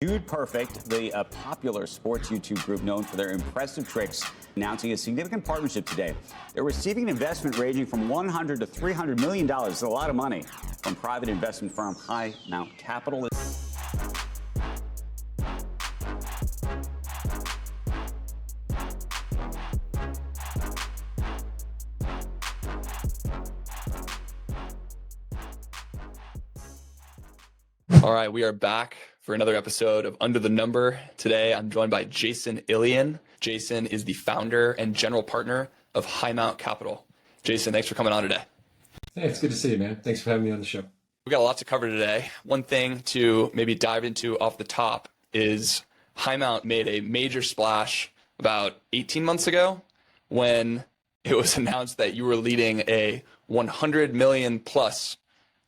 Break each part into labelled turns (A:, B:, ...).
A: Dude Perfect, the popular sports YouTube group known for their impressive tricks, announcing a significant partnership today. They're receiving an investment ranging from $100 to $300 million. It's a lot of money from private investment firm Highmount Capital.
B: All right, we are back for another episode of Under the Number. Today, I'm joined by Jason Illian. Jason is the founder and general partner of Highmount Capital. Jason, thanks for coming on today.
C: Hey, it's good to see you, man. Thanks for having me on the show.
B: We got a lot to cover today. One thing to maybe dive into off the top is Highmount made a major splash about 18 months ago when it was announced that you were leading a $100 million plus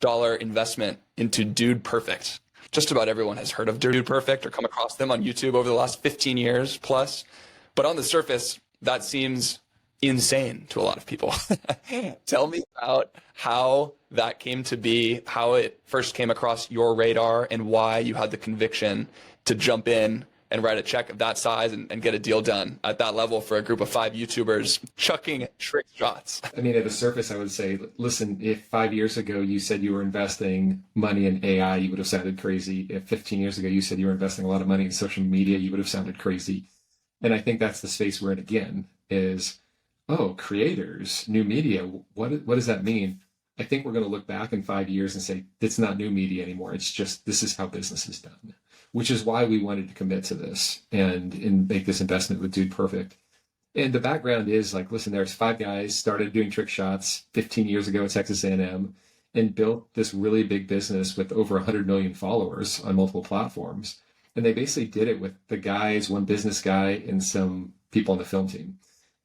B: investment into Dude Perfect. Just about everyone has heard of Dude Perfect or come across them on YouTube over the last 15 years plus. But on the surface, that seems insane to a lot of people. Tell me about how that came to be, how it first came across your radar, and why you had the conviction to jump in and write a check of that size and get a deal done at that level for a group of 5 YouTubers chucking trick shots.
C: I mean, at the surface, I would say, listen, if 5 years ago you said you were investing money in AI, you would have sounded crazy. If 15 years ago you said you were investing a lot of money in social media, you would have sounded crazy. And I think that's the space we're in again is, oh, creators, new media, what does that mean? I think we're going to look back in 5 years and say, it's not new media anymore. It's just, this is how business is done, which is why we wanted to commit to this and make this investment with Dude Perfect. And the background is like, listen, there's 5 guys started doing trick shots 15 years ago at Texas A&M and built this really big business with over 100 million followers on multiple platforms. And they basically did it with the guys, one business guy, and some people on the film team.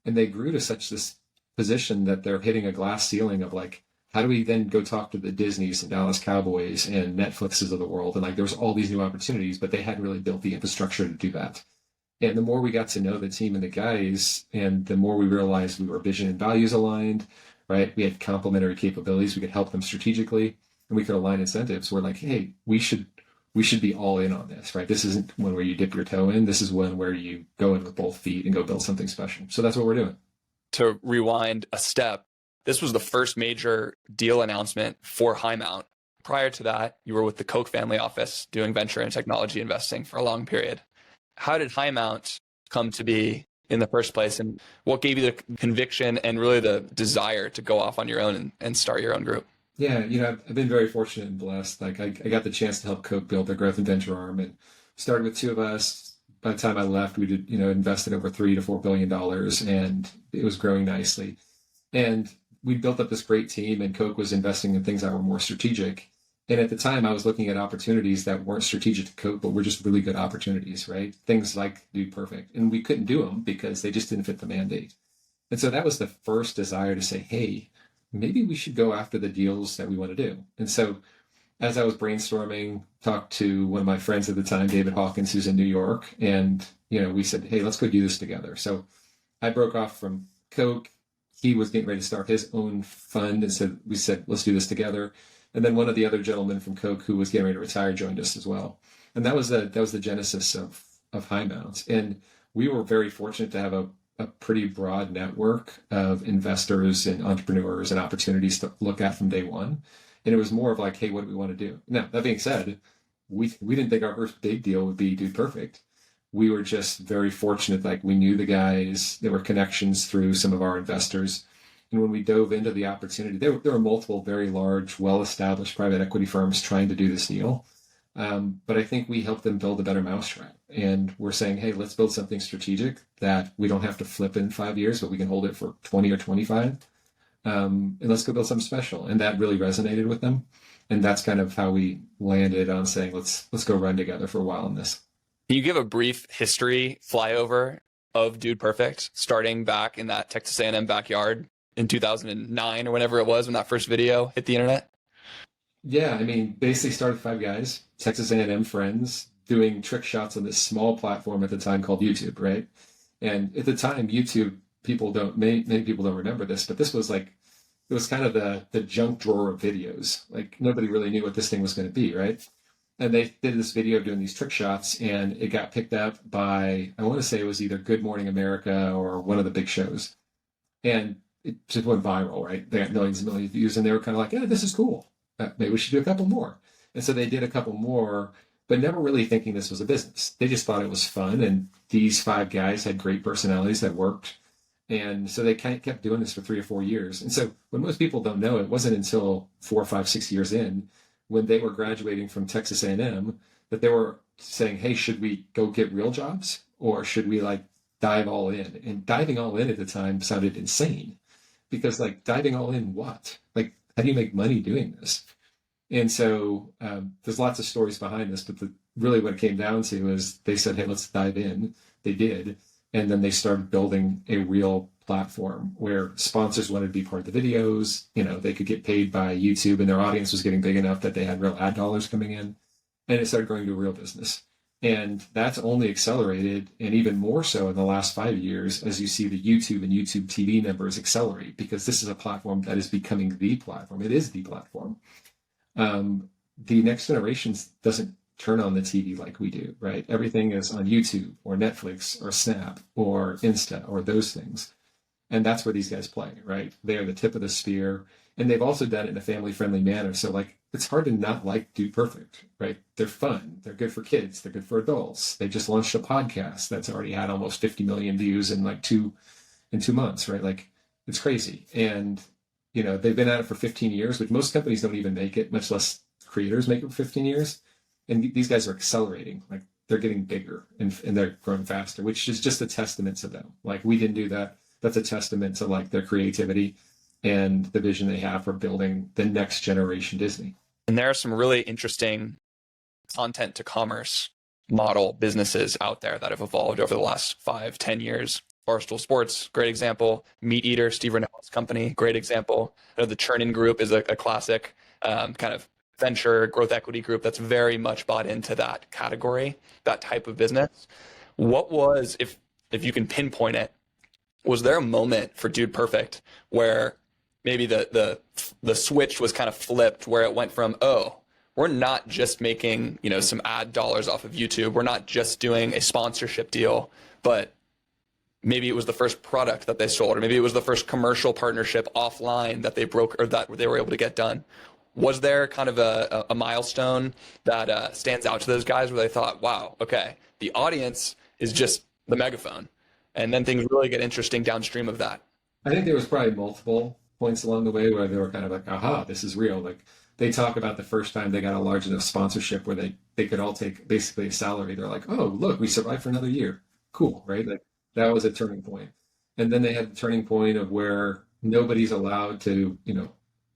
C: And they grew to such this position that they're hitting a glass ceiling of like, how do we then go talk to the Disneys and Dallas Cowboys and Netflixes of the world? And like, there was all these new opportunities, but they hadn't really built the infrastructure to do that. And the more we got to know the team and the guys, and the more we realized we were vision and values aligned, right? We had complementary capabilities. We could help them strategically, and we could align incentives. We're like, hey, we should be all in on this, right? This isn't one where you dip your toe in. This is one where you go in with both feet and go build something special. So that's what we're doing.
B: To rewind a step, this was the first major deal announcement for Highmount. Prior to that, you were with the Koch family office doing venture and technology investing for a long period. How did Highmount come to be in the first place, and what gave you the conviction and really the desire to go off on your own and start your own group?
C: Yeah, I've been very fortunate and blessed. Like I got the chance to help Koch build their growth and venture arm, and started with 2 of us. By the time I left, we did, invested over $3 to $4 billion, and it was growing nicely. And we built up this great team, and Koch was investing in things that were more strategic. And at the time, I was looking at opportunities that weren't strategic to Koch, but were just really good opportunities, right? Things like Dude Perfect. And we couldn't do them because they just didn't fit the mandate. And so that was the first desire to say, hey, maybe we should go after the deals that we want to do. And so as I was brainstorming, talked to one of my friends at the time, David Hawkins, who's in New York. And, we said, hey, let's go do this together. So I broke off from Koch. He was getting ready to start his own fund, and we said, let's do this together. And then one of the other gentlemen from Koch who was getting ready to retire joined us as well. And that was the genesis of Highmount. And we were very fortunate to have a pretty broad network of investors and entrepreneurs and opportunities to look at from day one. And it was more of like, hey, what do we want to do? Now, that being said, we didn't think our first big deal would be Dude Perfect. We were just very fortunate. Like, we knew the guys. There were connections through some of our investors. And when we dove into the opportunity, there were multiple very large, well-established private equity firms trying to do this deal. But I think we helped them build a better mousetrap. And we're saying, hey, let's build something strategic that we don't have to flip in 5 years, but we can hold it for 20 or 25. And let's go build something special. And that really resonated with them. And that's kind of how we landed on saying, let's go run together for a while on this.
B: Can you give a brief history flyover of Dude Perfect, starting back in that Texas A&M backyard in 2009 or whenever it was when that first video hit the internet?
C: Yeah, basically started 5 guys, Texas A&M friends, doing trick shots on this small platform at the time called YouTube, right? And at the time, YouTube, many people don't remember this, but this was like, it was kind of the junk drawer of videos. Like, nobody really knew what this thing was going to be, right? And they did this video of doing these trick shots, and it got picked up by, I want to say it was either Good Morning America or one of the big shows. And it just went viral, right? They got millions and millions of views, and they were kind of like, yeah, this is cool. Maybe we should do a couple more. And so they did a couple more, but never really thinking this was a business. They just thought it was fun. And these 5 guys had great personalities that worked. And so they kind of kept doing this for 3 or 4 years. And so when most people don't know, it wasn't until 4, 5, 6 years in, when they were graduating from Texas A&M, that they were saying, hey, should we go get real jobs, or should we like dive all in? And diving all in at the time sounded insane, because like, diving all in what? Like, how do you make money doing this? And so there's lots of stories behind this, but really what it came down to is they said, hey, let's dive in. They did. And then they started building a real platform where sponsors wanted to be part of the videos. You know, they could get paid by YouTube, and their audience was getting big enough that they had real ad dollars coming in, and it started growing to a real business. And that's only accelerated, and even more so in the last 5 years, as you see the YouTube and YouTube TV numbers accelerate, because this is a platform that is becoming the platform. It is the platform. The next generation doesn't turn on the TV like we do, right? Everything is on YouTube or Netflix or Snap or Insta or those things. And that's where these guys play, right? They are the tip of the spear. And they've also done it in a family-friendly manner. So like, it's hard to not like Dude Perfect, right? They're fun. They're good for kids. They're good for adults. They just launched a podcast that's already had almost 50 million views in like 2 months, right? Like, it's crazy. And, you know, they've been at it for 15 years, which most companies don't even make it, much less creators make it for 15 years. And these guys are accelerating, like they're getting bigger and they're growing faster, which is just a testament to them. Like, we didn't do that. That's a testament to like their creativity and the vision they have for building the next generation Disney.
B: And there are some really interesting content to commerce model businesses out there that have evolved over the last 5-10 years. Barstool Sports, great example. Meat Eater, Steve Rinelli's company, great example. I know the Churnin Group is a classic kind of venture growth equity group that's very much bought into that category, that type of business. What was, if you can pinpoint it, was there a moment for Dude Perfect where maybe the switch was kind of flipped, where it went from, oh, we're not just making, you know, some ad dollars off of YouTube, we're not just doing a sponsorship deal, but maybe it was the first product that they sold, or maybe it was the first commercial partnership offline that they broke, or that they were able to get done. Was there kind of a milestone that stands out to those guys where they thought, wow, okay, the audience is just the megaphone, and then things really get interesting downstream of that?
C: I think there was probably multiple points along the way where they were kind of like, aha, this is real. Like, they talk about the first time they got a large enough sponsorship where they could all take basically a salary. They're like, oh, look, we survived for another year. Cool, right? Like, that was a turning point. And then they had the turning point of where nobody's allowed to, you know,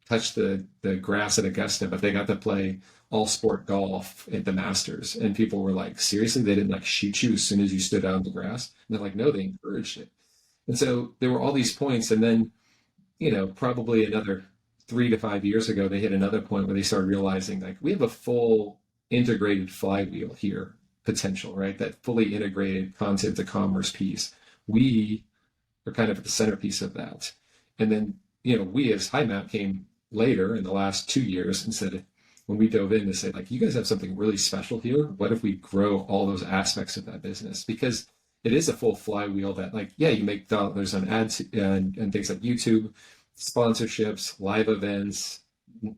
C: touch the grass at Augusta, but they got to play all sport golf at the Masters. And people were like, seriously, they didn't like shoot you as soon as you stood out on the grass? And they're like, no, they encouraged it. And so there were all these points. And then, you know, probably another 3 to 5 years ago, they hit another point where they started realizing, like, we have a full integrated flywheel here, potential, right? That fully integrated content to commerce piece. We are kind of at the centerpiece of that. And then, you know, we as Highmount came later in the last 2 years and said, when we dove in to say, like, you guys have something really special here. What if we grow all those aspects of that business? Because it is a full flywheel that, like, yeah, you make dollars on ads and things like YouTube, sponsorships, live events,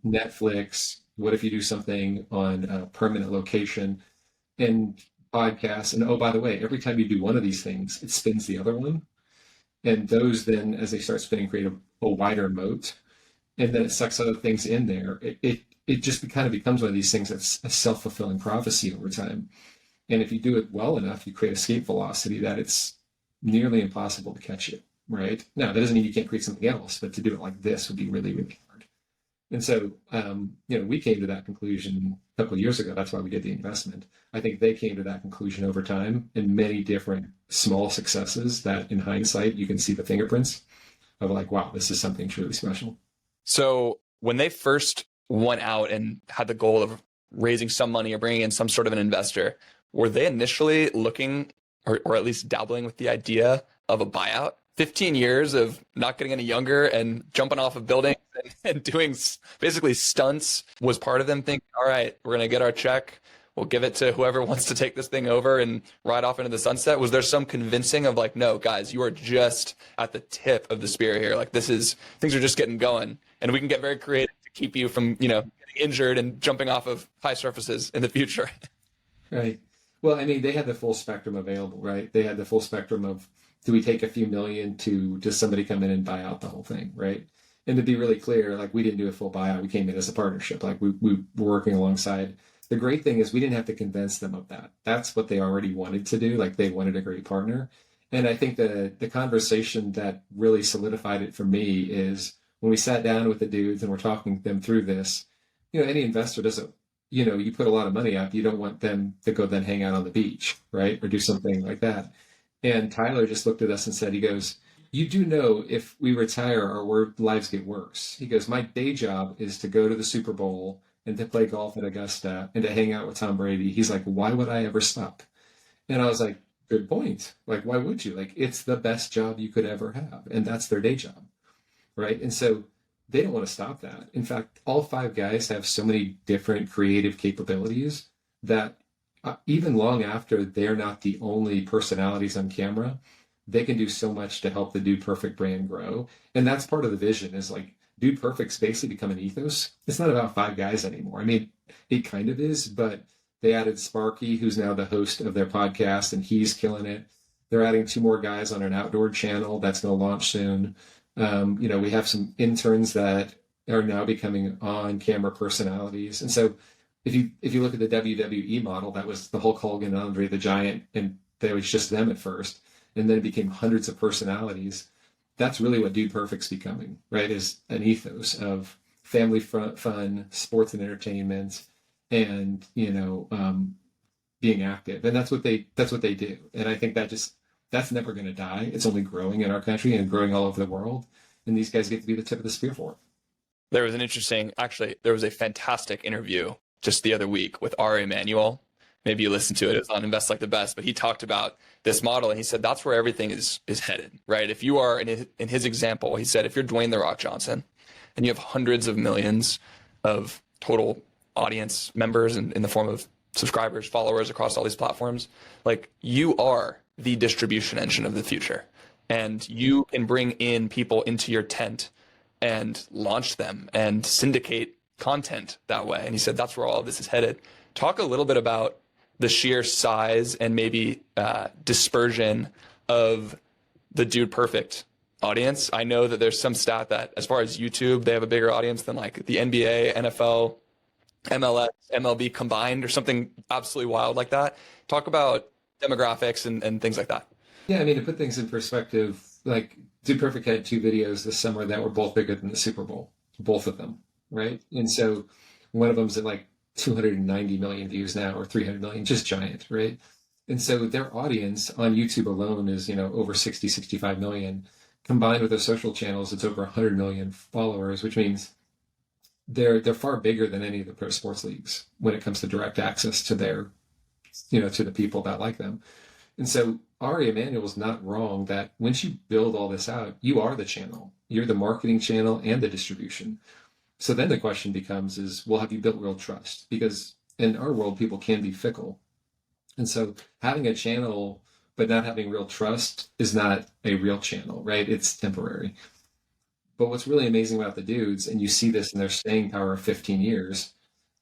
C: Netflix. What if you do something on a permanent location, and podcasts? And oh, by the way, every time you do one of these things, it spins the other one. And those then, as they start spinning, create a wider moat. And then it sucks other things in there. It just kind of becomes one of these things that's a self-fulfilling prophecy over time. And if you do it well enough, you create escape velocity that it's nearly impossible to catch it, right? Now, that doesn't mean you can't create something else, but to do it like this would be really, really hard. And so, you know, we came to that conclusion a couple of years ago. That's why we did the investment. I think they came to that conclusion over time in many different small successes that in hindsight, you can see the fingerprints of like, wow, this is something truly special.
B: So when they first went out and had the goal of raising some money or bringing in some sort of an investor, were they initially looking or at least dabbling with the idea of a buyout? 15 years of not getting any younger and jumping off of buildings and doing basically stunts was part of them thinking, all right, we're going to get our check. We'll give it to whoever wants to take this thing over and ride off into the sunset. Was there some convincing of like, no, guys, you are just at the tip of the spear here. Like things are just getting going, and we can get very creative to keep you from, getting injured and jumping off of high surfaces in the future.
C: Right. Well, I mean, they had the full spectrum available, right? They had the full spectrum of, do we take a few million to just somebody come in and buy out the whole thing, right? And to be really clear, like we didn't do a full buyout. We came in as a partnership. Like we were working alongside. The great thing is we didn't have to convince them of that. That's what they already wanted to do. Like they wanted a great partner. And I think the conversation that really solidified it for me is when we sat down with the dudes and we're talking them through this, any investor doesn't, you put a lot of money up, you don't want them to go then hang out on the beach, right? Or do something like that. And Tyler just looked at us and said, he goes, you do know if we retire, our lives get worse. He goes, my day job is to go to the Super Bowl and to play golf at Augusta and to hang out with Tom Brady. He's like, why would I ever stop? And I was like, good point. Like, why would you? Like, it's the best job you could ever have. And that's their day job, right? And so they don't want to stop that. In fact, all five guys have so many different creative capabilities that even long after they're not the only personalities on camera, they can do so much to help the Dude Perfect brand grow. And that's part of the vision is like, Dude Perfect's basically become an ethos. It's not about five guys anymore. I mean, it kind of is, but they added Sparky, who's now the host of their podcast, and he's killing it. They're adding two more guys on an outdoor channel that's going to launch soon. We have some interns that are now becoming on-camera personalities. And so if you look at the WWE model, that was the Hulk Hogan, Andre the Giant, and they was just them at first. And then it became hundreds of personalities. That's really what Dude Perfect's becoming, right? Is an ethos of family fun, sports and entertainment, and being active. And that's what they do. And I think that's never going to die. It's only growing in our country and growing all over the world. And these guys get to be the tip of the spear for it.
B: There was a fantastic interview just the other week with Ari Emanuel. Maybe you listened to it. It was on Invest Like the Best, but he talked about this model and he said that's where everything is headed, right? If you are, in his example, he said, if you're Dwayne "The Rock" Johnson and you have hundreds of millions of total audience members in the form of subscribers, followers across all these platforms, like you are the distribution engine of the future. And you can bring in people into your tent and launch them and syndicate content that way. And he said that's where all of this is headed. Talk a little bit about the sheer size and maybe dispersion of the Dude Perfect audience. I know that there's some stat that as far as YouTube, they have a bigger audience than like the NBA, NFL, MLS, MLB combined or something absolutely wild like that. Talk about demographics and things like that.
C: Yeah, I mean, to put things in perspective, like Dude Perfect had two videos this summer that were both bigger than the Super Bowl, both of them, right? And so one of them's at like 290 million views now, or 300 million, just giant, right? And so their audience on YouTube alone is, over 60, 65 million. Combined with their social channels, it's over 100 million followers, which means they're far bigger than any of the pro sports leagues when it comes to direct access to their, to the people that like them. And so Ari Emanuel's not wrong that once you build all this out, you are the channel. You're the marketing channel and the distribution. So then the question becomes well, have you built real trust? Because in our world, people can be fickle. And so having a channel but not having real trust is not a real channel, right? It's temporary. But what's really amazing about the dudes, and you see this in their staying power of 15 years,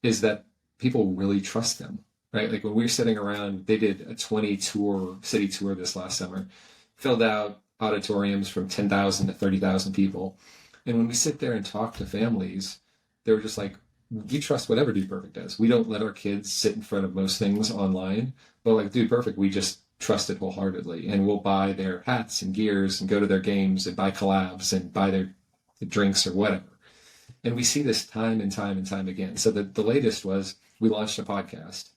C: is that people really trust them, right? Like when we were sitting around, they did a city tour this last summer, filled out auditoriums from 10,000 to 30,000 people. And when we sit there and talk to families, they were just like, we trust whatever Dude Perfect does. We don't let our kids sit in front of most things online, but like Dude Perfect, we just trust it wholeheartedly. And we'll buy their hats and gears and go to their games and buy collabs and buy their drinks or whatever. And we see this time and time and time again. So the latest was we launched a podcast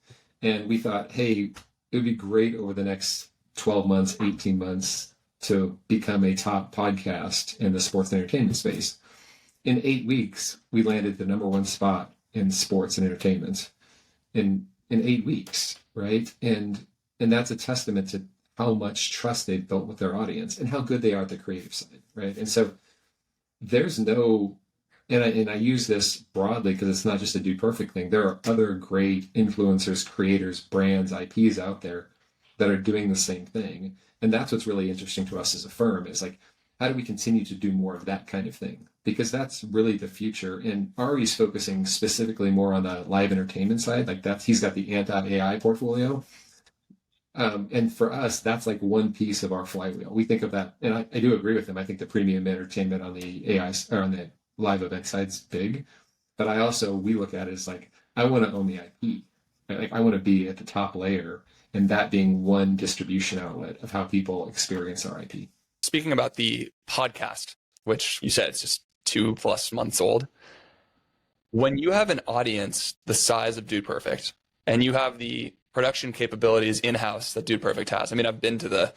C: and we thought, hey, it would be great over the next 12 months, 18 months to become a top podcast in the sports and entertainment space. In 8 weeks, we landed the #1 spot in sports and entertainment in 8 weeks, right? And that's a testament to how much trust they've built with their audience and how good they are at the creative side, right? And so there's no, and I use this broadly because it's not just a Dude Perfect thing. There are other great influencers, creators, brands, IPs out there that are doing the same thing. And that's what's really interesting to us as a firm is like, how do we continue to do more of that kind of thing? Because that's really the future. And Ari's focusing specifically more on the live entertainment side. Like he's got the anti-AI portfolio. And for us, that's like one piece of our flywheel. We think of that, and I do agree with him. I think the premium entertainment on the AI or on the live event side's big, but we look at it as like, I want to own the IP. Right? Like I want to be at the top layer, and that being one distribution outlet of how people experience our IP.
B: Speaking about the podcast, which you said it's just 2+ months old, when you have an audience the size of Dude Perfect and you have the production capabilities in-house that Dude Perfect has. I mean, I've been to the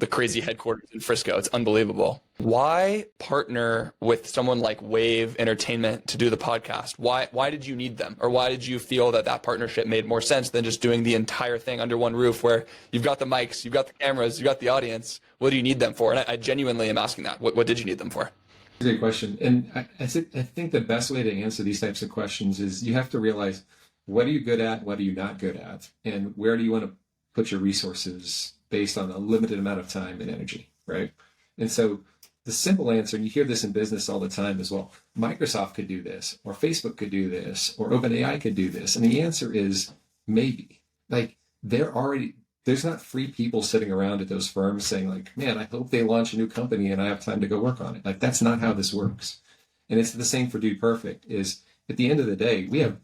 B: crazy headquarters in Frisco. It's unbelievable. Why partner with someone like Wave Entertainment to do the podcast? Why did you need them? Or why did you feel that partnership made more sense than just doing the entire thing under one roof where you've got the mics, you've got the cameras, you've got the audience? What do you need them for? And I genuinely am asking that. What did you need them for?
C: Great question. And I think the best way to answer these types of questions is you have to realize, what are you good at? What are you not good at? And where do you want to put your resources based on a limited amount of time and energy, right? And so the simple answer, and you hear this in business all the time as well, Microsoft could do this, or Facebook could do this, or OpenAI could do this. And the answer is maybe. Like there's not free people sitting around at those firms saying like, man, I hope they launch a new company and I have time to go work on it. Like that's not how this works. And it's the same for Dude Perfect is at the end of the day, we have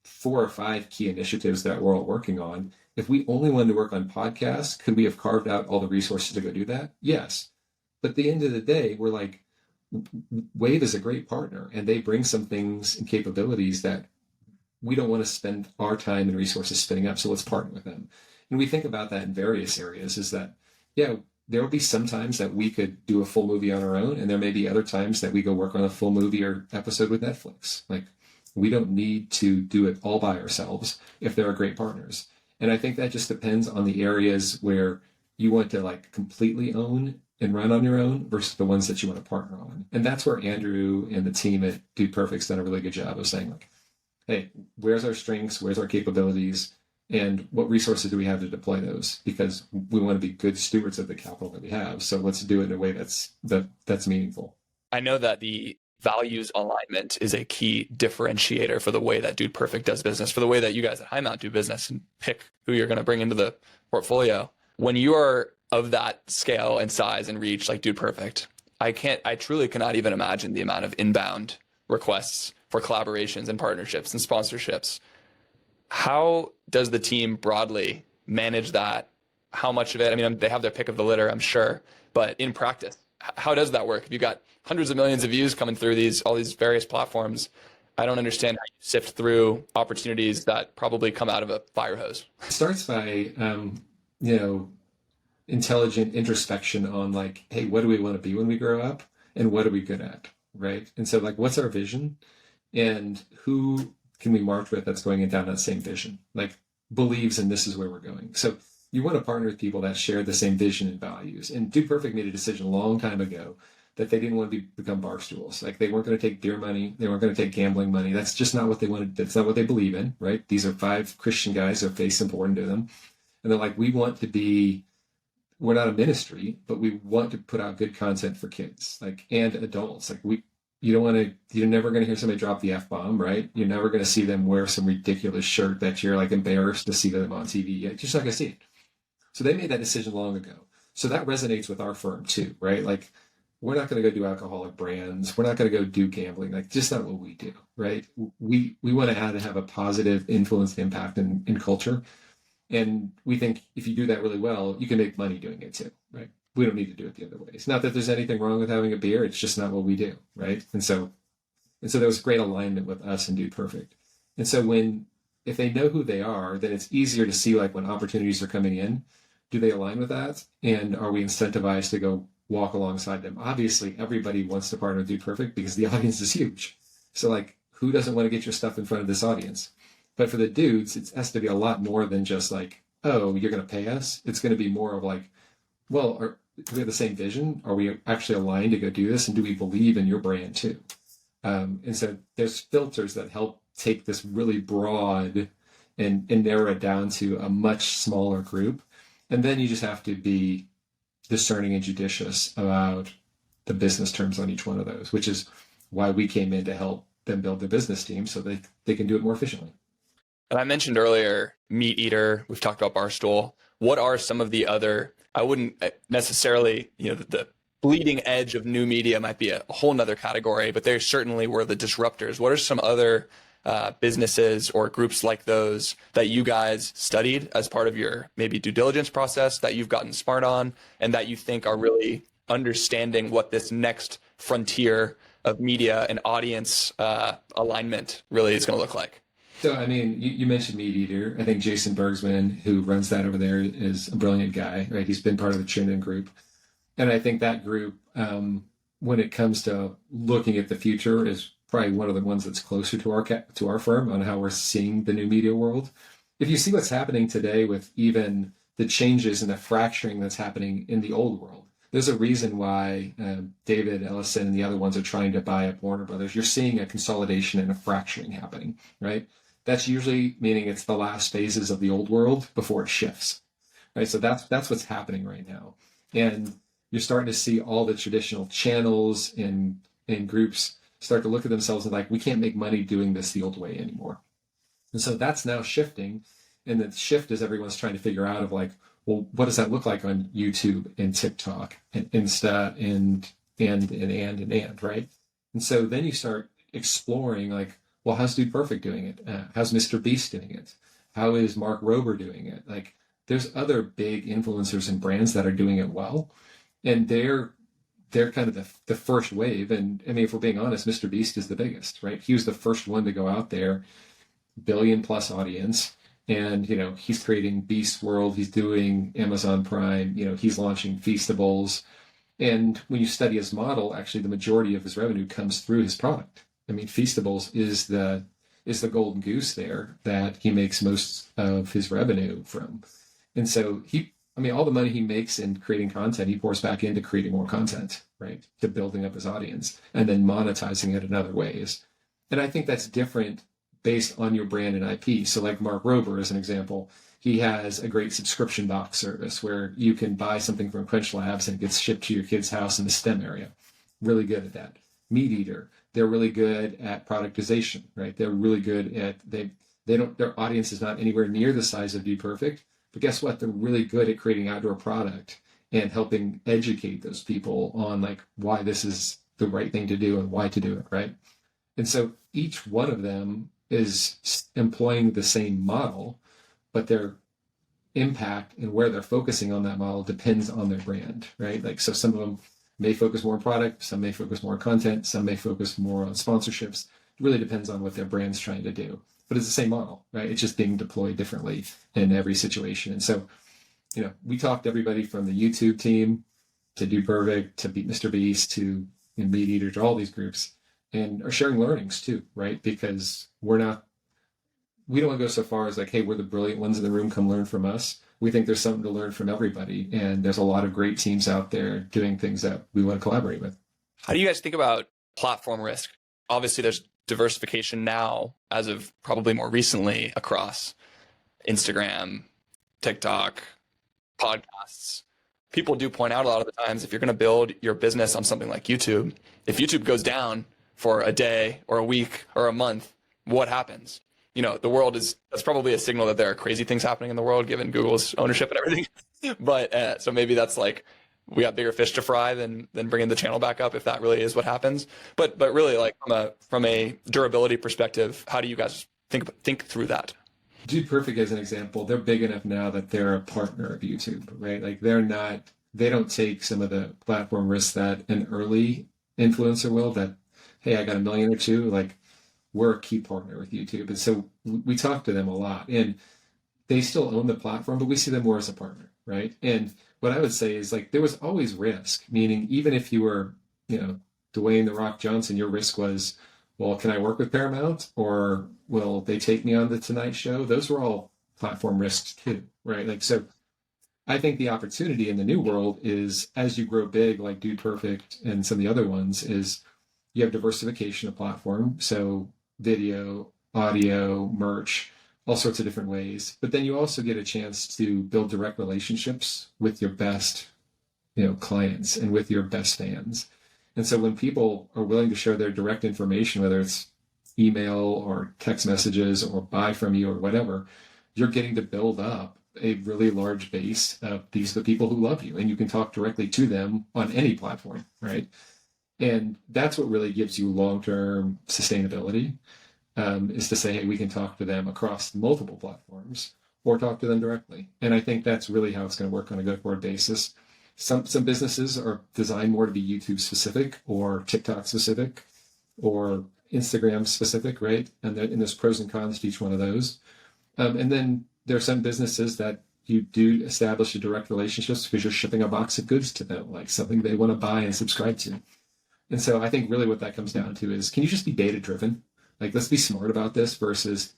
C: 4 or 5 key initiatives that we're all working on. If we only wanted to work on podcasts, could we have carved out all the resources to go do that? Yes. But at the end of the day, we're like, Wave is a great partner and they bring some things and capabilities that we don't want to spend our time and resources spinning up. So let's partner with them. And we think about that in various areas is that, yeah, there will be some times that we could do a full movie on our own. And there may be other times that we go work on a full movie or episode with Netflix. Like, we don't need to do it all by ourselves if there are great partners. And I think that just depends on the areas where you want to like completely own and run on your own versus the ones that you want to partner on. And that's where Andrew and the team at Dude Perfect's done a really good job of saying like, hey, where's our strengths? Where's our capabilities? And what resources do we have to deploy those? Because we want to be good stewards of the capital that we have. So let's do it in a way that's meaningful.
B: I know that the values alignment is a key differentiator for the way that Dude Perfect does business, for the way that you guys at Highmount do business and pick who you're going to bring into the portfolio. When you are of that scale and size and reach like Dude Perfect, I truly cannot even imagine the amount of inbound requests for collaborations and partnerships and sponsorships. How does the team broadly manage that? How much of it? I mean, they have their pick of the litter, I'm sure, but in practice, how does that work? If you've got hundreds of millions of views coming through all these various platforms, I don't understand how you sift through opportunities that probably come out of a fire hose.
C: It starts by, intelligent introspection on like, hey, what do we want to be when we grow up? And what are we good at, right? And so like, what's our vision? And who can we march with that's going down that same vision? Like believes in this is where we're going. So you want to partner with people that share the same vision and values. And Dude Perfect made a decision a long time ago that they didn't want to become bar stools. Like they weren't going to take beer money. They weren't going to take gambling money. That's just not what they wanted. That's not what they believe in, right? These are 5 Christian guys. Their faith's important to them. And they're like, we're not a ministry, but we want to put out good content for kids, like, and adults. Like you're never going to hear somebody drop the F-bomb, right? You're never going to see them wear some ridiculous shirt that you're like embarrassed to see them on TV. You're just not going to see it. So they made that decision long ago. So that resonates with our firm too, right? Like we're not going to go do alcoholic brands. We're not going to go do gambling. Like just not what we do, right? We want to have a positive influence and impact in culture. And we think if you do that really well, you can make money doing it too, right? We don't need to do it the other way. It's not that there's anything wrong with having a beer. It's just not what we do, right? And so there was great alignment with us and Dude Perfect. And so if they know who they are, then it's easier to see like when opportunities are coming in, do they align with that? And are we incentivized to go walk alongside them? Obviously, everybody wants to partner with Dude Perfect because the audience is huge. So like, who doesn't want to get your stuff in front of this audience? But for the dudes, it has to be a lot more than just like oh, you're going to pay us. It's going to be more of like, well, do we have the same vision? Are we actually aligned to go do this? And do we believe in your brand too? And so there's filters that help take this really broad and narrow it down to a much smaller group. And then you just have to be discerning and judicious about the business terms on each one of those, which is why we came in to help them build their business team so they can do it more efficiently.
B: And I mentioned earlier, Meat Eater, we've talked about Barstool. What are some of the other, I wouldn't necessarily, the bleeding edge of new media might be a whole nother category, but they certainly were the disruptors. What are some other businesses or groups like those that you guys studied as part of your maybe due diligence process that you've gotten smart on and that you think are really understanding what this next frontier of media and audience alignment really is going to look like?
C: So, I mean, you mentioned Meat Eater. I think Jason Bergsman, who runs that over there, is a brilliant guy, right? He's been part of the Chinden group. And I think that group, when it comes to looking at the future, is probably one of the ones that's closer to our firm on how we're seeing the new media world. If you see what's happening today with even the changes and the fracturing that's happening in the old world, there's a reason why David Ellison and the other ones are trying to buy up Warner Brothers. You're seeing a consolidation and a fracturing happening, right? That's usually meaning it's the last phases of the old world before it shifts, right? So that's what's happening right now. And you're starting to see all the traditional channels and groups start to look at themselves and like, we can't make money doing this the old way anymore. And so that's now shifting. And the shift is everyone's trying to figure out of like, well, what does that look like on YouTube and TikTok and Insta and right? And so then you start exploring like, well, how's Dude Perfect doing it? How's Mr. Beast doing it? How is Mark Rober doing it? Like, there's other big influencers and brands that are doing it well, and they're kind of the first wave. And I mean, if we're being honest, Mr. Beast is the biggest, right? He was the first one to go out there, billion plus audience, and he's creating Beast World. He's doing Amazon Prime. He's launching Feastables, and when you study his model, actually, the majority of his revenue comes through his product. I mean, Feastables is the golden goose there that he makes most of his revenue from. And so all the money he makes in creating content, he pours back into creating more content, right? To building up his audience and then monetizing it in other ways. And I think that's different based on your brand and IP. So like Mark Rober, as an example, he has a great subscription box service where you can buy something from Crunch Labs and it gets shipped to your kid's house in the STEM area. Really good at that. Meat Eater, they're really good at productization, right? They're really good at their audience is not anywhere near the size of Dude Perfect, but guess what? They're really good at creating outdoor product and helping educate those people on like why this is the right thing to do and why to do it, right? And so each one of them is employing the same model, but their impact and where they're focusing on that model depends on their brand, right? Like, so some of them may focus more on product, some may focus more on content, some may focus more on sponsorships. It really depends on what their brand's trying to do. But it's the same model, right? It's just being deployed differently in every situation. And so, we talked to everybody from the YouTube team to Dude Perfect to Mr. Beast to Meat Eater to all these groups, and are sharing learnings too, right? Because we don't want to go so far as like, hey, we're the brilliant ones in the room, come learn from us. We think there's something to learn from everybody. And there's a lot of great teams out there doing things that we want to collaborate with.
B: How do you guys think about platform risk? Obviously, there's diversification now, as of probably more recently, across Instagram, TikTok, podcasts. People do point out a lot of the times, if you're going to build your business on something like YouTube, if YouTube goes down for a day or a week or a month, what happens? The world that's probably a signal that there are crazy things happening in the world, given Google's ownership and everything. But so maybe that's like, we got bigger fish to fry than bringing the channel back up, if that really is what happens. But really, like from a durability perspective, how do you guys think through that?
C: Dude Perfect, as an example, they're big enough now that they're a partner of YouTube, right? Like they don't take some of the platform risks that an early influencer will, that, hey, I got 1 million or 2, like, we're a key partner with YouTube. And so we talk to them a lot, and they still own the platform, but we see them more as a partner, right? And what I would say is, like, there was always risk, meaning even if you were, Dwayne "The Rock" Johnson, your risk was, well, can I work with Paramount, or will they take me on the Tonight Show? Those were all platform risks too, right? Like, so I think the opportunity in the new world is as you grow big, like Dude Perfect and some of the other ones, is you have diversification of platform. So video, audio, merch, all sorts of different ways. But then you also get a chance to build direct relationships with your best, clients and with your best fans. And so when people are willing to share their direct information, whether it's email or text messages or buy from you or whatever, you're getting to build up a really large base of these are the people who love you, and you can talk directly to them on any platform, right? And that's what really gives you long-term sustainability, is to say, hey, we can talk to them across multiple platforms or talk to them directly. And I think that's really how it's going to work on a go-forward basis. Some businesses are designed more to be YouTube specific or TikTok specific or Instagram specific, right? And there's pros and cons to each one of those. And then there are some businesses that you do establish a direct relationships because you're shipping a box of goods to them, like something they want to buy and subscribe to. And so I think really what that comes down to is, can you just be data driven? Like, let's be smart about this versus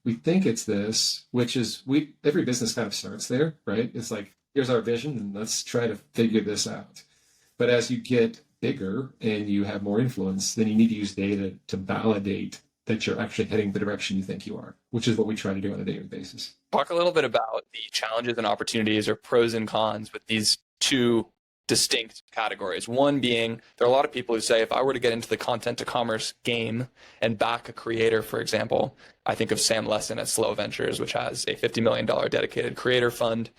C: we think it's this, which is every business kind of starts there, right? It's like, here's our vision and let's try to figure this out. But as you get bigger and you have more influence, then you need to use data to validate that you're actually heading the direction you think you are, which is what we try to do on a daily basis.
B: Talk a little bit about the challenges and opportunities or pros and cons with these two distinct categories. One being, there are a lot of people who say, if I were to get into the content to commerce game and back a creator, for example, I think of Sam Lesson at Slow Ventures, which has a $50 million dedicated creator fund.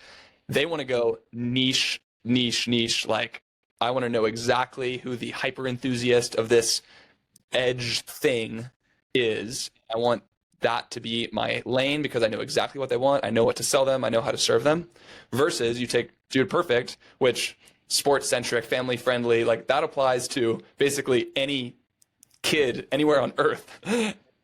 B: They want to go niche. Like, I want to know exactly who the hyper enthusiast of this edge thing is. I want that to be my lane because I know exactly what they want. I know what to sell them. I know how to serve them. Versus you take Dude Perfect, which sports centric, family friendly, like that applies to basically any kid anywhere on earth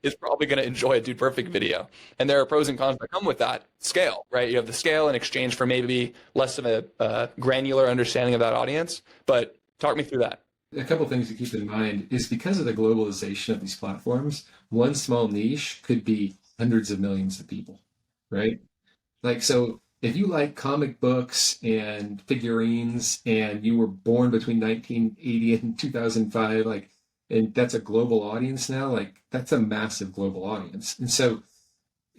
B: is probably going to enjoy a Dude Perfect video. And there are pros and cons that come with that scale, right? You have the scale in exchange for maybe less of a granular understanding of that audience. But talk me through that.
C: A couple of things to keep in mind is because of the globalization of these platforms, one small niche could be hundreds of millions of people, right? Like, so if you like comic books and figurines and you were born between 1980 and 2005, like, and that's a global audience now, like that's a massive global audience. And so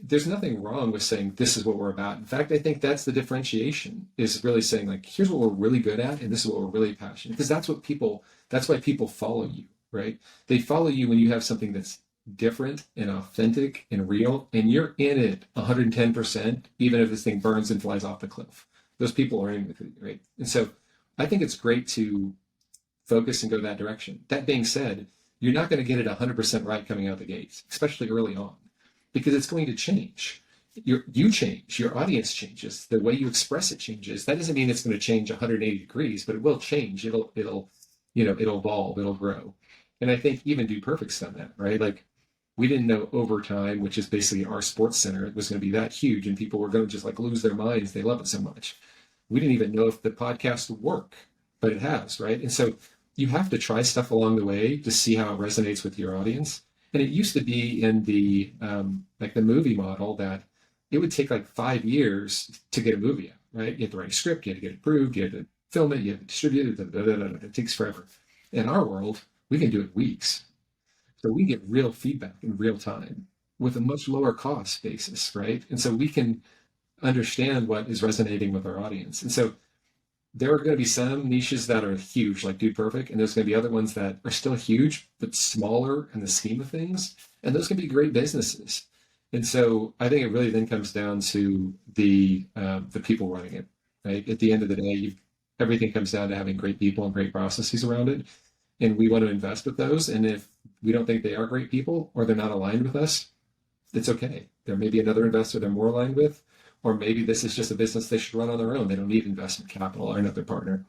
C: there's nothing wrong with saying this is what we're about. In fact, I think that's the differentiation, is really saying like, here's what we're really good at and this is what we're really passionate, because that's why people follow you, right? They follow you when you have something that's different and authentic and real, and you're in it 110%, even if this thing burns and flies off the cliff. Those people are in with it, right? And so I think it's great to focus and go that direction. That being said, you're not going to get it 100% right coming out the gates, especially early on, because it's going to change. You change, your audience changes, the way you express it changes. That doesn't mean it's going to change 180 degrees, but it will change. It'll evolve, it'll grow. And I think even Dude Perfect's done that, right? Like, we didn't know Overtime, which is basically our sports center, it was going to be that huge and people were going to just like lose their minds. They love it so much. We didn't even know if the podcast would work, but it has, right? And so you have to try stuff along the way to see how it resonates with your audience. And it used to be in the like the movie model that it would take like 5 years to get a movie out, right? You have to write a script, you have to get it approved, you have to film it, you have to distribute it, it takes forever. In our world, we can do it weeks. So we get real feedback in real time with a much lower cost basis, right? And so we can understand what is resonating with our audience. And so there are going to be some niches that are huge, like Dude Perfect, and there's going to be other ones that are still huge, but smaller in the scheme of things. And those can be great businesses. And so I think it really then comes down to the people running it, right? At the end of the day, everything comes down to having great people and great processes around it. And we want to invest with those. And if we don't think they are great people or they're not aligned with us, it's okay. There may be another investor they're more aligned with, or maybe this is just a business they should run on their own. They don't need investment capital or another partner.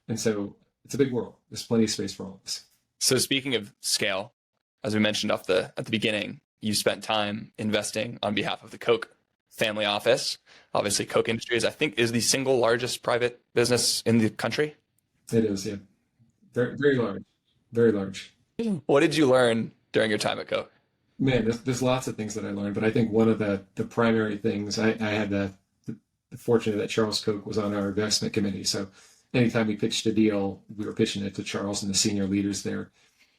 C: And so it's a big world. There's plenty of space for all of us.
B: So speaking of scale, as we mentioned at the beginning, you spent time investing on behalf of the Koch family office. Obviously, Koch Industries, I think, is the single largest private business in the country.
C: It is, yeah. Very, very large. Very large.
B: What did you learn during your time at Koch?
C: Man, there's lots of things that I learned, but I think one of the primary things I had the fortunate that Charles Koch was on our investment committee. So anytime we pitched a deal, we were pitching it to Charles and the senior leaders there.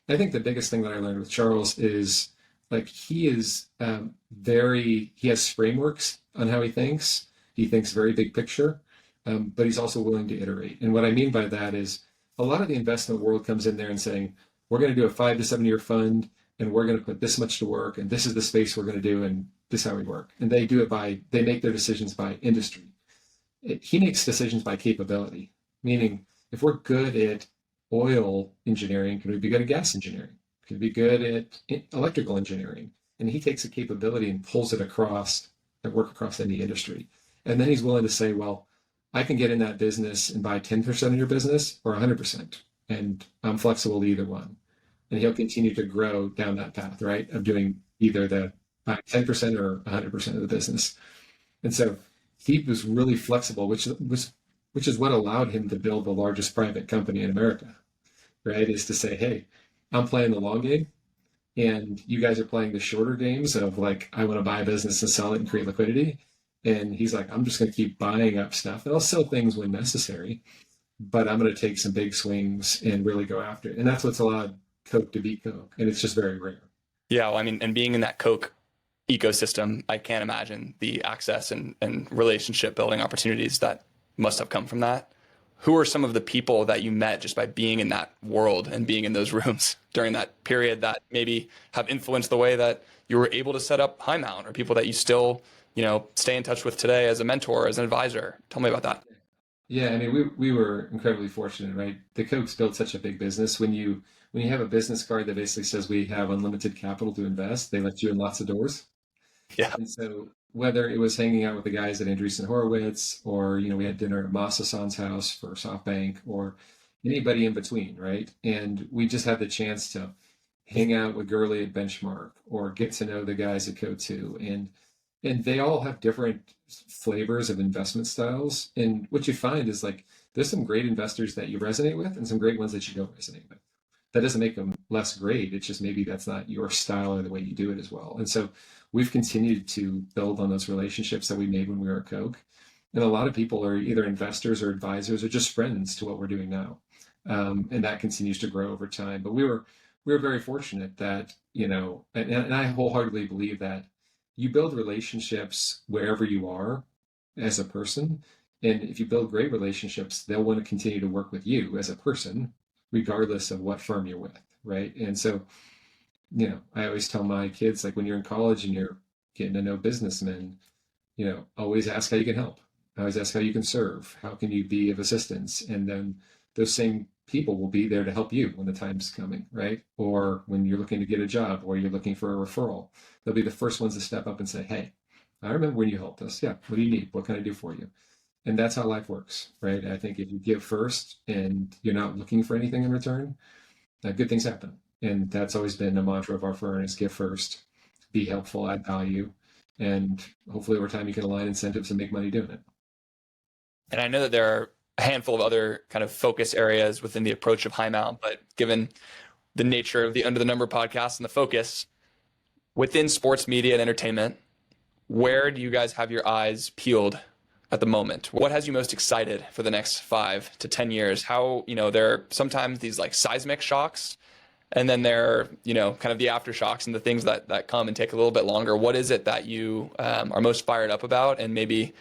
C: I think the biggest thing that I learned with Charles is like he is he has frameworks on how he thinks. He thinks very big picture, but he's also willing to iterate. And what I mean by that is a lot of the investment world comes in there and saying, we're going to do a 5 to 7 year fund and we're going to put this much to work and this is the space we're going to do and this is how we work. And they make their decisions by industry. He makes decisions by capability, meaning if we're good at oil engineering, can we be good at gas engineering? Can we be good at electrical engineering? And he takes a capability and pulls it across and work across any industry. And then he's willing to say, well, I can get in that business and buy 10% of your business or 100%. And I'm flexible to either one. And he'll continue to grow down that path, right? Of doing either the 10% or 100% of the business. And so he was really flexible, which is what allowed him to build the largest private company in America, right? Is to say, hey, I'm playing the long game and you guys are playing the shorter games of like, I want to buy a business and sell it and create liquidity. And he's like, I'm just going to keep buying up stuff and I'll sell things when necessary, but I'm going to take some big swings and really go after it. And that's what's allowed Koch to beat Koch. And it's just very rare.
B: Yeah, well, I mean, and being in that Koch ecosystem, I can't imagine the access and relationship building opportunities that must have come from that. Who are some of the people that you met just by being in that world and being in those rooms during that period that maybe have influenced the way that you were able to set up Highmount, or people that you still, stay in touch with today as a mentor, as an advisor? Tell me about that.
C: Yeah, I mean, we were incredibly fortunate, right? The Koch's built such a big business. When you have a business card that basically says we have unlimited capital to invest, they let you in lots of doors.
B: Yeah.
C: And so whether it was hanging out with the guys at Andreessen Horowitz, or we had dinner at Masa-san's house for SoftBank, or anybody in between, right? And we just had the chance to hang out with Gurley at Benchmark or get to know the guys at Co2. And they all have different flavors of investment styles. And what you find is like there's some great investors that you resonate with and some great ones that you don't resonate with. That doesn't make them less great. It's just maybe that's not your style or the way you do it as well. And so we've continued to build on those relationships that we made when we were at Koch. And a lot of people are either investors or advisors or just friends to what we're doing now. And that continues to grow over time. But we were very fortunate that, and I wholeheartedly believe that you build relationships wherever you are as a person. And if you build great relationships, they'll want to continue to work with you as a person, regardless of what firm you're with, right? And so, I always tell my kids, like when you're in college and you're getting to know businessmen, always ask how you can help. Always ask how you can serve. How can you be of assistance? And then those same people will be there to help you when the time's coming, right? Or when you're looking to get a job or you're looking for a referral, they'll be the first ones to step up and say, hey, I remember when you helped us. Yeah, what do you need? What can I do for you? And that's how life works, right? I think if you give first and you're not looking for anything in return, good things happen. And that's always been a mantra of our firm is give first, be helpful, add value, and hopefully over time you can align incentives and make money doing it.
B: And I know that there are a handful of other kind of focus areas within the approach of Highmount, but given the nature of the Under the Number podcast and the focus within sports media and entertainment, where do you guys have your eyes peeled at the moment? What has you most excited for the next 5 to 10 years? How, there are sometimes these like seismic shocks, and then there are, kind of the aftershocks and the things that come and take a little bit longer. What is it that you are most fired up about and maybe,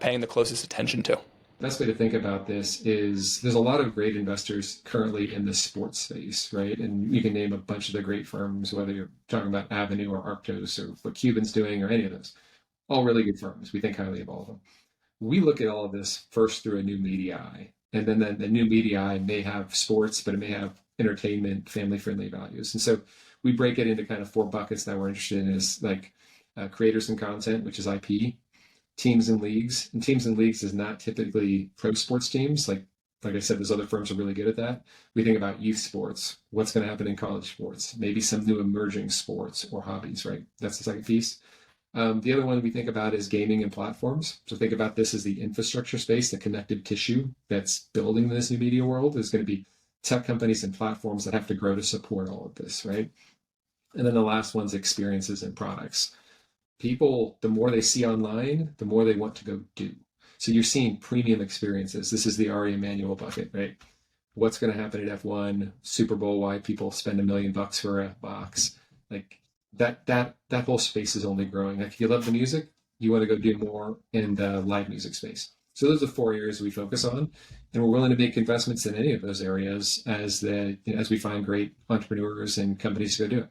B: paying the closest attention to?
C: Best way to think about this is there's a lot of great investors currently in the sports space, right? And you can name a bunch of the great firms, whether you're talking about Avenue or Arctos or what Cuban's doing or any of those. All really good firms. We think highly of all of them. We look at all of this first through a new media eye. And then the new media eye may have sports, but it may have entertainment, family-friendly values. And so we break it into kind of 4 buckets that we're interested in is like creators and content, which is IP, teams and leagues. And teams and leagues is not typically pro sports teams. Like I said, those other firms are really good at that. We think about youth sports, what's going to happen in college sports, maybe some new emerging sports or hobbies, right? That's the second piece. The other one we think about is gaming and platforms. So think about this as the infrastructure space, the connective tissue that's building this new media world is going to be tech companies and platforms that have to grow to support all of this, right? And then the last one's experiences and products. People, the more they see online, the more they want to go do. So you're seeing premium experiences. This is the Ari Emanuel bucket, right? What's going to happen at F1, Super Bowl, why people spend $1 million for a box. Like that whole space is only growing. Like if you love the music, you want to go do more in the live music space. So those are 4 areas we focus on, and we're willing to make investments in any of those areas as we find great entrepreneurs and companies to go do it.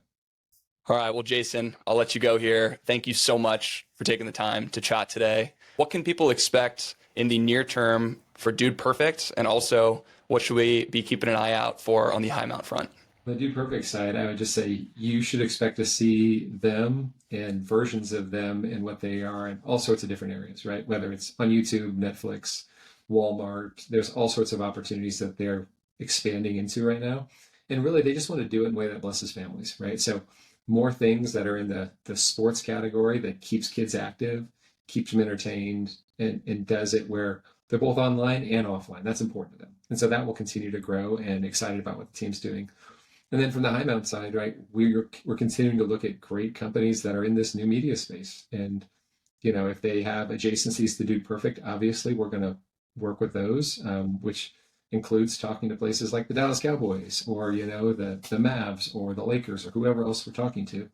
B: All right. Well, Jason, I'll let you go here. Thank you so much for taking the time to chat today. What can people expect in the near term for Dude Perfect? And also, what should we be keeping an eye out for on the Highmount front?
C: On the Dude Perfect side, I would just say you should expect to see them and versions of them and what they are in all sorts of different areas, right? Whether it's on YouTube, Netflix, Walmart, there's all sorts of opportunities that they're expanding into right now. And really, they just want to do it in a way that blesses families, right? So more things that are in the sports category that keeps kids active, keeps them entertained, and does it where they're both online and offline. That's important to them. And so that will continue to grow, and excited about what the team's doing. And then from the Highmount side, right, we're continuing to look at great companies that are in this new media space. And, if they have adjacencies to Dude Perfect, obviously we're going to work with those, which includes talking to places like the Dallas Cowboys or, the Mavs or the Lakers or whoever else we're talking to.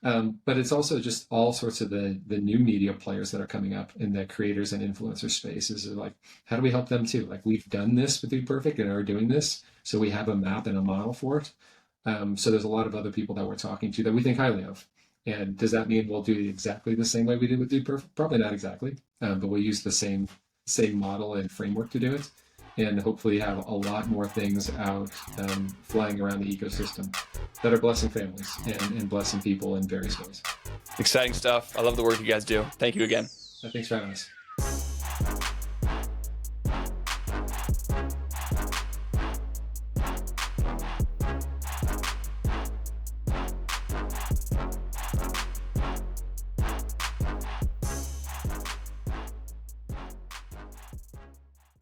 C: But it's also just all sorts of the new media players that are coming up in the creators and influencer spaces. Like, how do we help them too? Like, we've done this with Dude Perfect and are doing this, so we have a map and a model for it. So there's a lot of other people that we're talking to that we think highly of. And does that mean we'll do it exactly the same way we did with Dude Perfect? Probably not exactly, but we'll use the same model and framework to do it, and hopefully have a lot more things out flying around the ecosystem that are blessing families and blessing people in various ways.
B: Exciting stuff. I love the work you guys do. Thank you again.
C: Thanks for having us.